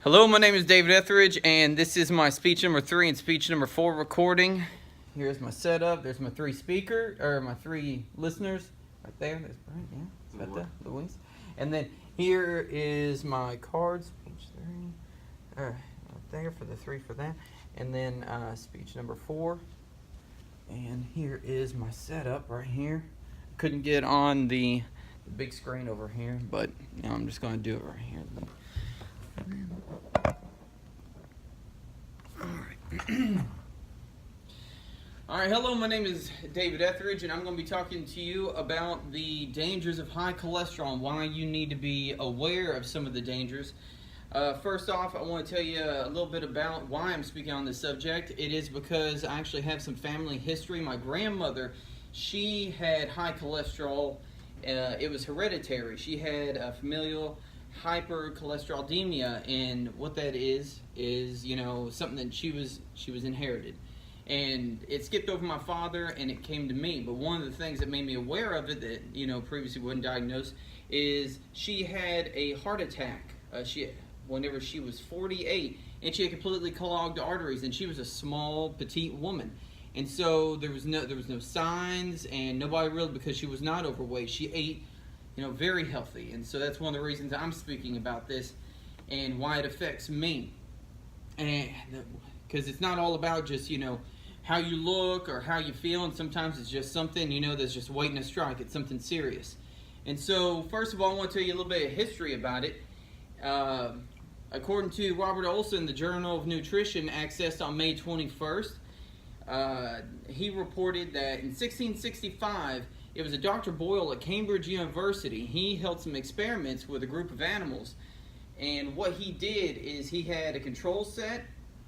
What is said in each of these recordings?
Hello, my name is David Etheridge, and this is my speech number 3 and speech number 4 recording. Here's my setup. There's my three listeners right there. There's Brian, yeah, got the Louise. And then here is my cards, speech 3, right there for the 3 for that. And then speech number 4. And here is my setup right here. Couldn't get on the big screen over here, but I'm just going to do it right here. Alright, hello, my name is David Etheridge, and I'm going to be talking to you about the dangers of high cholesterol and why you need to be aware of some of the dangers. First off, I want to tell you a little bit about why I'm speaking on this subject. It is because I actually have some family history. My grandmother, she had high cholesterol. It was hereditary. She had familial hypercholesterolemia, and what that is something that she was inherited, and it skipped over my father and it came to me. But one of the things that made me aware of it that previously wasn't diagnosed is she had a heart attack whenever she was 48, and she had completely clogged arteries, and she was a small petite woman. And so there was no signs, and nobody really, because she was not overweight, she ate very healthy. And so that's one of the reasons I'm speaking about this and why it affects me. And because it's not all about just, how you look or how you feel, and sometimes it's just something, that's just waiting to strike. It's something serious. And so, first of all, I want to tell you a little bit of history about it. According to Robert Olson, the Journal of Nutrition, accessed on May 21st, he reported that in 1665, it was a Dr. Boyle at Cambridge University. He held some experiments with a group of animals. And what he did is he had a control set,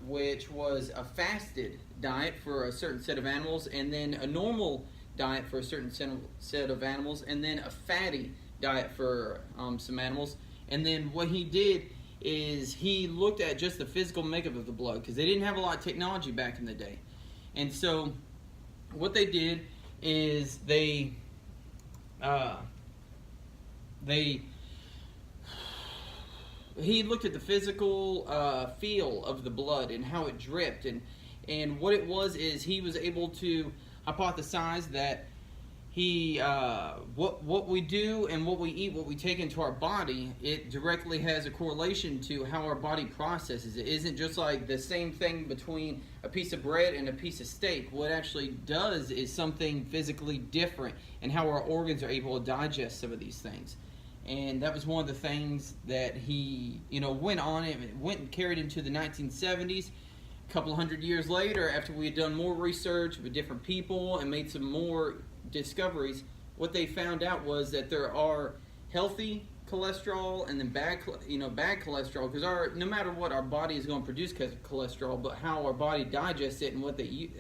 which was a fasted diet for a certain set of animals, and then a normal diet for a certain set of animals, and then a fatty diet for some animals. And then what he did is he looked at just the physical makeup of the blood, because they didn't have a lot of technology back in the day. And so what they did is he looked at the physical feel of the blood and how it dripped, and what it was is he was able to hypothesize that what we do and what we eat, what we take into our body, it directly has a correlation to how our body processes it. It isn't just like the same thing between a piece of bread and a piece of steak. What it actually does is something physically different, and how our organs are able to digest some of these things. And that was one of the things that he went on and went and carried into the 1970s. A couple hundred years later, after we had done more research with different people and made some more discoveries, what they found out was that there are healthy cholesterol and then bad cholesterol, because no matter what, our body is going to produce cholesterol, but how our body digests it and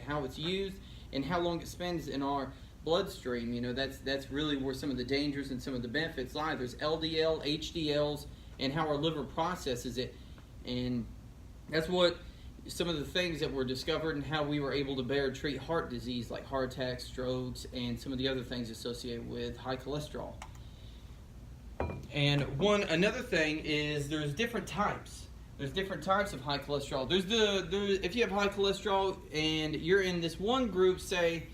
how it's used and how long it spends in our bloodstream, that's really where some of the dangers and some of the benefits lie. There's LDL, HDLs, and how our liver processes it, and that's what some of the things that were discovered, and how we were able to better treat heart disease like heart attacks, strokes, and some of the other things associated with high cholesterol. And another thing is there's different types. There's different types of high cholesterol. If you have high cholesterol and you're in this one group, say,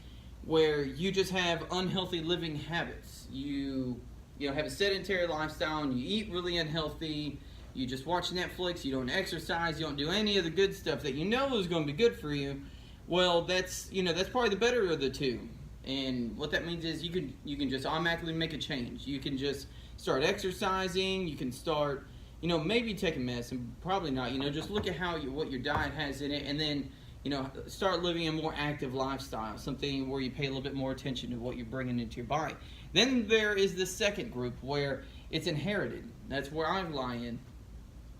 where you just have unhealthy living habits, you have a sedentary lifestyle and you eat really unhealthy, you just watch Netflix, you don't exercise, you don't do any of the good stuff that is going to be good for you, well, that's probably the better of the two. And what that means is you can just automatically make a change. You can just start exercising, you can start, maybe taking medicine, probably not, just look at what your diet has in it, and then, start living a more active lifestyle, something where you pay a little bit more attention to what you're bringing into your body. Then there is the second group where it's inherited. That's where I lie in.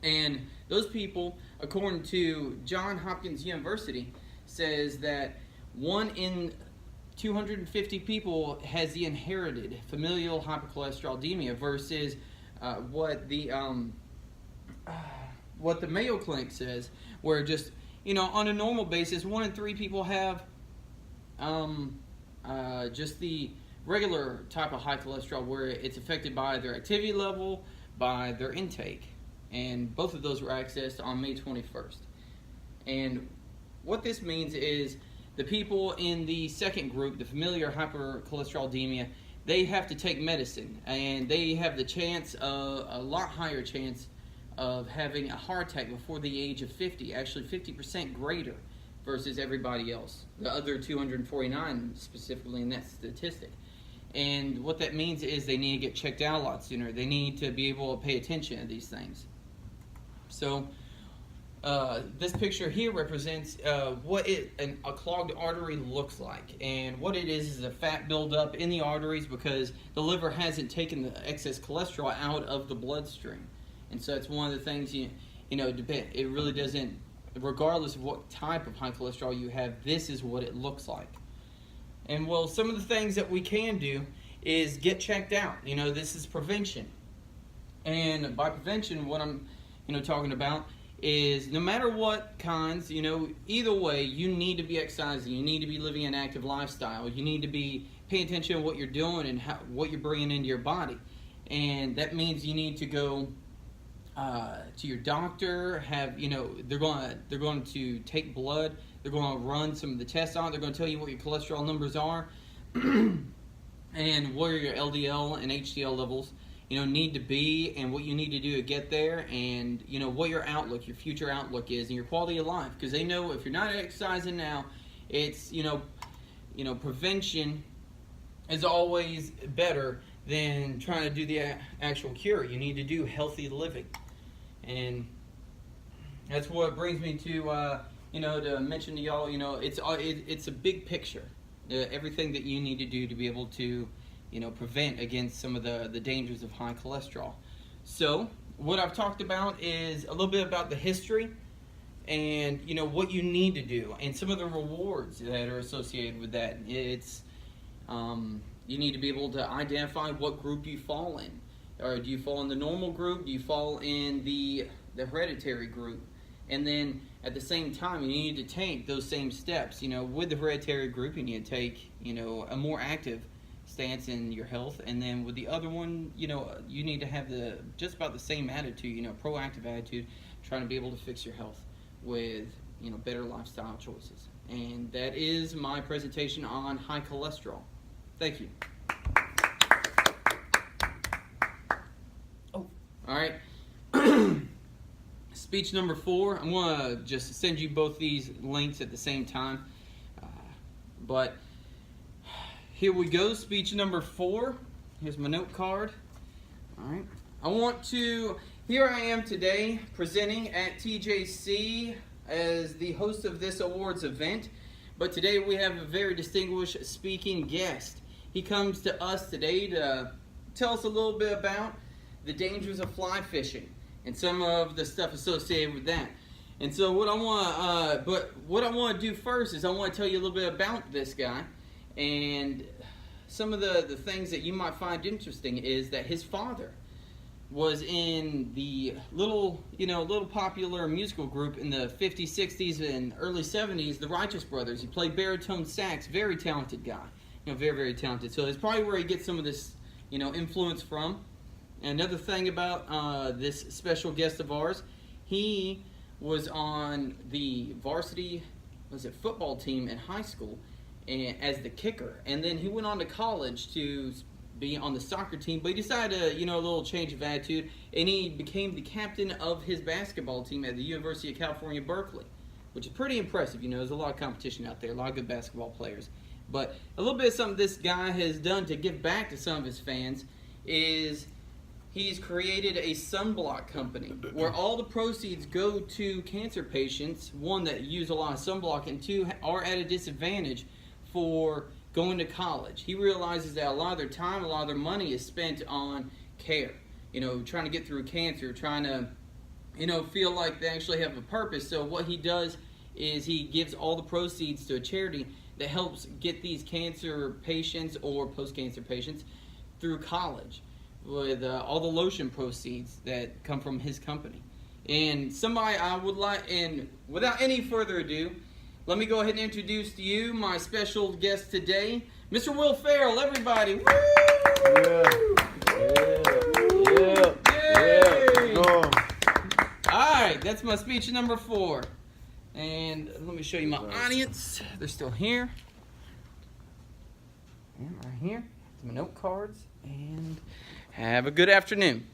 And those people, according to Johns Hopkins University, says that 1 in 250 people has the inherited familial hypercholesterolemia versus what the Mayo Clinic says, where just on a normal basis, 1 in 3 people have just the regular type of high cholesterol, where it's affected by their activity level, by their intake. and both of those were accessed on May 21st. And what this means is the people in the second group, the familiar hypercholesterolemia, they have to take medicine, and they have the chance, a lot higher chance of having a heart attack before the age of 50, actually 50% greater versus everybody else, the other 249 specifically in that statistic. And what that means is they need to get checked out a lot sooner. They need to be able to pay attention to these things. So this picture here represents what a clogged artery looks like. And what it is a fat buildup in the arteries because the liver hasn't taken the excess cholesterol out of the bloodstream. And so it's one of the things, it really doesn't, regardless of what type of high cholesterol you have, this is what it looks like. And well, some of the things that we can do is get checked out. This is prevention. And by prevention, what I'm, talking about is no matter what kinds, either way, you need to be exercising. You need to be living an active lifestyle. You need to be paying attention to what you're doing and what you're bringing into your body. And that means you need to go to your doctor. They're going to take blood. They're going to run some of the tests on. They're going to tell you what your cholesterol numbers are and where your LDL and HDL levels need to be, and what you need to do to get there, and what your outlook, your future outlook is, and your quality of life. Because they know if you're not exercising now, it's prevention is always better than trying to do the actual cure. You need to do healthy living, and that's what brings me to to mention to y'all. It's a big picture. Everything that you need to do to be able to prevent against some of the dangers of high cholesterol. So what I've talked about is a little bit about the history and what you need to do and some of the rewards that are associated with that. It's you need to be able to identify what group you fall in. Or do you fall in the normal group? Do you fall in the hereditary group? And then at the same time, you need to take those same steps. With the hereditary group, you need to take a more active stance in your health, and then with the other one, you need to have just about the same attitude, proactive attitude, trying to be able to fix your health with better lifestyle choices. And that is my presentation on high cholesterol. Thank you. Oh, all right. Speech number 4. I'm gonna just send you both these links at the same time, but here we go, speech number 4. Here's my note card. All right. Here I am today presenting at TJC as the host of this awards event. But today we have a very distinguished speaking guest. He comes to us today to tell us a little bit about the dangers of fly fishing and some of the stuff associated with that. And so what I want to do first is I want to tell you a little bit about this guy. And some of the things that you might find interesting is that his father was in the little popular musical group in the 50s, 60s, and early 70s, the Righteous Brothers. He played baritone sax, very talented guy, very, very talented. So it's probably where he gets some of this, influence from. And another thing about this special guest of ours, he was on the varsity, football team in high school, as the kicker, and then he went on to college to be on the soccer team, but he decided to, a little change of attitude, and he became the captain of his basketball team at the University of California, Berkeley, which is pretty impressive. There's a lot of competition out there, a lot of good basketball players. But a little bit of something this guy has done to give back to some of his fans is he's created a sunblock company where all the proceeds go to cancer patients, one, that use a lot of sunblock, and two, are at a disadvantage for going to college. He realizes that a lot of their time, a lot of their money is spent on care, trying to get through cancer, trying to, feel like they actually have a purpose. So what he does is he gives all the proceeds to a charity that helps get these cancer patients or post-cancer patients through college with all the lotion proceeds that come from his company. And somebody I would like, and without any further ado, let me go ahead and introduce to you my special guest today, Mr. Will Ferrell, everybody. Woo! Yeah. right, that's my speech number 4. And let me show you my audience. They're still here. And right here. My note cards. And have a good afternoon.